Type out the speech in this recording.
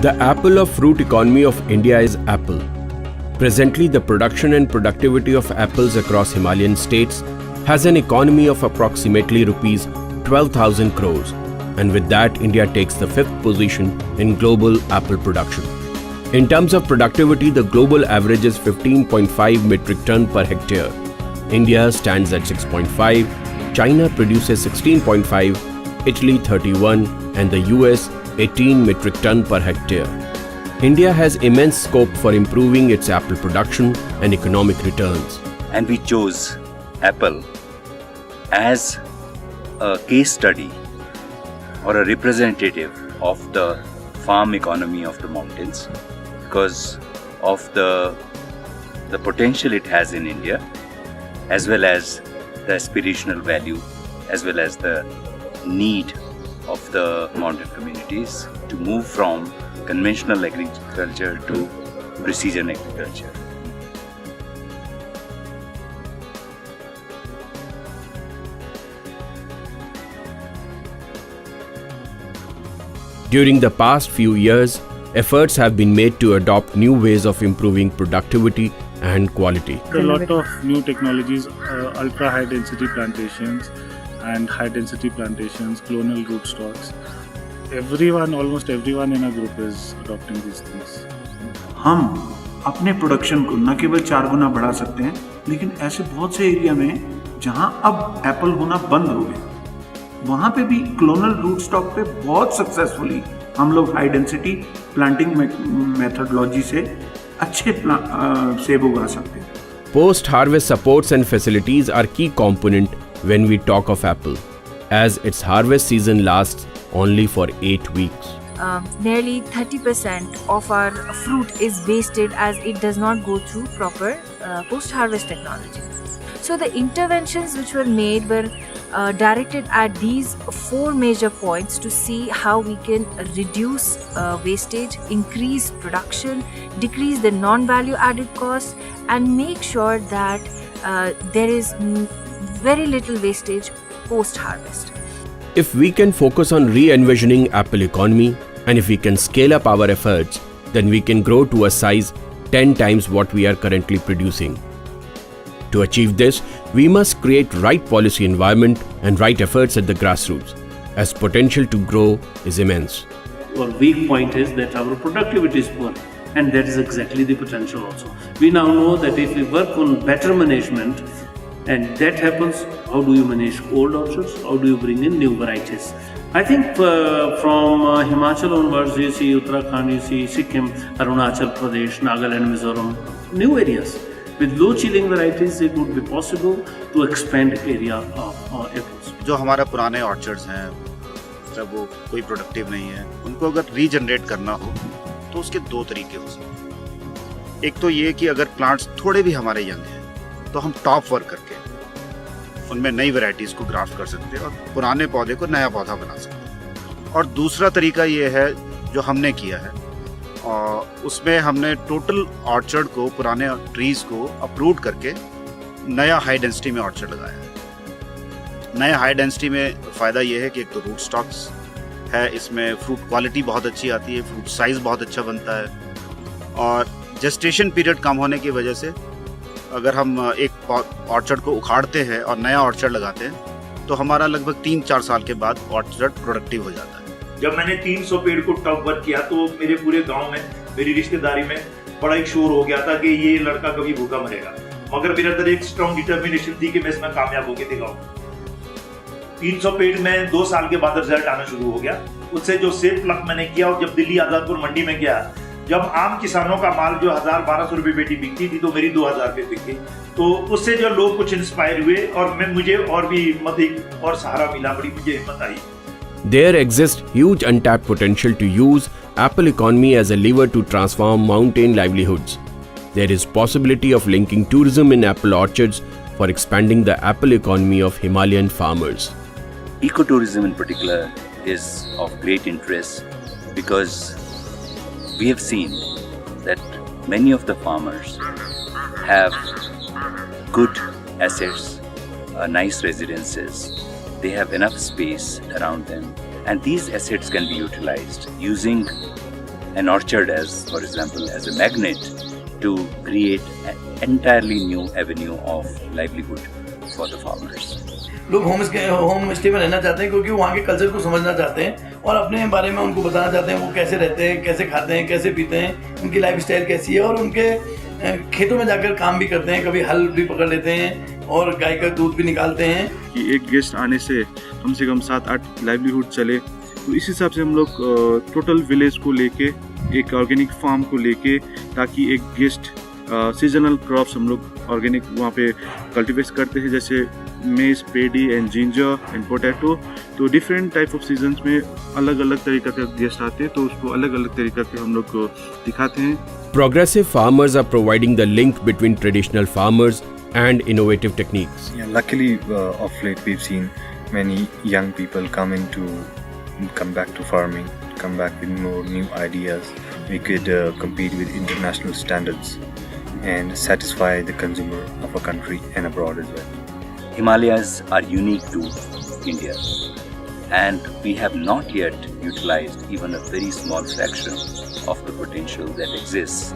The apple of fruit economy of India is apple. Presently, the production and productivity of apples across Himalayan states has an economy of approximately rupees 12,000 crores, and with that, India takes the 5th position in global apple production. In terms of productivity, the global average is 15.5 metric ton per hectare. India stands at 6.5, China produces 16.5, Italy 31, and the US 18 metric ton per hectare. India has immense scope for improving its apple production and economic returns. And we chose apple as a case study or a representative of the farm economy of the mountains because of the potential it has in India, as well as the aspirational value, as well as the need of the mountain communities to move from conventional agriculture to precision agriculture. During the past few years, efforts have been made to adopt new ways of improving productivity and quality. A lot of new technologies, ultra high density plantations and high density plantations, clonal rootstocks. Almost everyone in our group is adopting these things. हम अपने production को न केवल 4 गुना बढ़ा सकते हैं, लेकिन ऐसे बहुत से एरिया में जहां अब एप्पल होना बंद हो गया, वहां पे भी क्लोनल रूट स्टॉक पे बहुत सक्सेसफुली हम लोग हाई डेंसिटी प्लांटिंग मेथोडोलॉजी से अच्छे सेब उगा सकते हैं. Post-harvest supports and facilities are key component when we talk of apple, as its harvest season lasts only for 8 weeks. Nearly 30% of our fruit is wasted as it does not go through proper post-harvest technology. So the interventions which were made were directed at these 4 major points to see how we can reduce wastage, increase production, decrease the non-value added cost, and make sure that there is very little wastage post-harvest. If we can focus on re-envisioning apple economy, and if we can scale up our efforts, then we can grow to a size 10 times what we are currently producing. To achieve this, we must create right policy environment and right efforts at the grassroots, as potential to grow is immense. Our weak point is that our productivity is poor, and that is exactly the potential also. We now know that if we work on better management, and that happens, how do you manage old orchards? How do you bring in new varieties? I think from Himachal onwards, you see Uttarakhand, you see Sikkim, Arunachal Pradesh, Nagaland, Mizoram, new areas. With low chilling varieties, it would be possible to expand area of apples. जो हमारा पुराने orchards हैं, जब वो कोई productive नहीं है, उनको अगर रीजनरेट करना हो तो उसके 2 तरीके हो सकते हैं. एक तो ये कि अगर प्लांट्स थोड़े भी हमारे यंग हैं तो हम टॉप वर्क करके उनमें नई वैरायटीज़ को ग्राफ्ट कर सकते हैं और पुराने पौधे को नया पौधा बना सकते हैं. और दूसरा तरीका ये है जो हमने किया है, और उसमें हमने टोटल ऑर्चर्ड को, पुराने ट्रीज़ को अप्रूव करके नया हाई डेंसिटी में ऑर्चर्ड लगाया है. नया हाई डेंसिटी में फ़ायदा ये है कि एक तो रूट स्टॉक्स है, इसमें फ्रूट क्वालिटी बहुत अच्छी आती है, फ्रूट साइज़ बहुत अच्छा बनता है, और जेस्टेशन पीरियड कम होने की वजह से अगर हम एक ऑर्चर्ड को उखाड़ते हैं और नया ऑर्चर्ड लगाते हैं तो हमारा लगभग 3-4 साल के बाद ऑर्चर्ड प्रोडक्टिव हो जाता है. जब मैंने 300 पेड़ को टॉप वर्क किया तो मेरे पूरे गांव में, मेरी रिश्तेदारी में बड़ा एक शोर हो गया था कि ये लड़का कभी भूखा मरेगा, मगर मेरे अंदर एक स्ट्रॉन्ग डिटर्मिनेशन थी कि मैं इसमें कामयाब होके दिखाऊं. 300 पेड़ में 2 साल के बाद रिजल्ट आना शुरू हो गया. उससे जो सेब प्लक मैंने किया, और जब दिल्ली आजादपुर मंडी में गया, जब आम किसानों का माल जो 1000-1200 रुपए पेटी बिकती थी तो मेरी 2000 रुपए बिकती, तो उससे जो लोग कुछ इंस्पायर हुए और मुझे और भी हिम्मत और सहारा मिला, बड़ी मुझे हिम्मत आई. There exists huge untapped potential to use apple economy as a lever to transform mountain livelihoods. There is possibility of linking tourism in apple orchards for expanding the apple economy of Himalayan farmers. Ecotourism in particular is of great interest because we have seen that many of the farmers have good assets, nice residences. They have enough space around them, and these assets can be utilized using an orchard as, for example, as a magnet to create an entirely new avenue of livelihood for the farmers. लोग home stay में रहना चाहते हैं क्योंकि वहाँ के culture को समझना चाहते हैं और अपने बारे में उनको बताना चाहते हैं वो कैसे रहते हैं, कैसे खाते हैं, कैसे पीते हैं, उनकी लाइफ स्टाइल कैसी है और उनके खेतों में जाकर काम भी करते हैं, कभी हल भी पकड़ लेते हैं और गाय का दूध भी निकालते हैं। कि एक गेस्ट आने से कम 7-8 लाइवलीहुड चले, तो इस हिसाब से हम लोग टोटल विलेज को लेके एक ऑर्गेनिक फार्म को लेके, ताकि एक गेस्ट सीजनल क्रॉप्स हम लोग ऑर्गेनिक वहाँ पे कल्टिवेट करते हैं, जैसे मेज, पेडी एंड जिंजर एंड पोटैटो। तो डिफरेंट टाइप ऑफ सीजन्स में अलग अलग तरीका के गेस्ट आते हैं, तो उसको अलग अलग तरीका के हम लोग दिखाते हैं। Progressive farmers are providing the link between traditional farmers and innovative techniques. Yeah, luckily, of late we've seen many young people come back to farming, come back with more new ideas. We could compete with international standards and satisfy the consumer of a country and abroad as well. Himalayas are unique to India, and we have not yet utilized even a very small fraction of the potential that exists.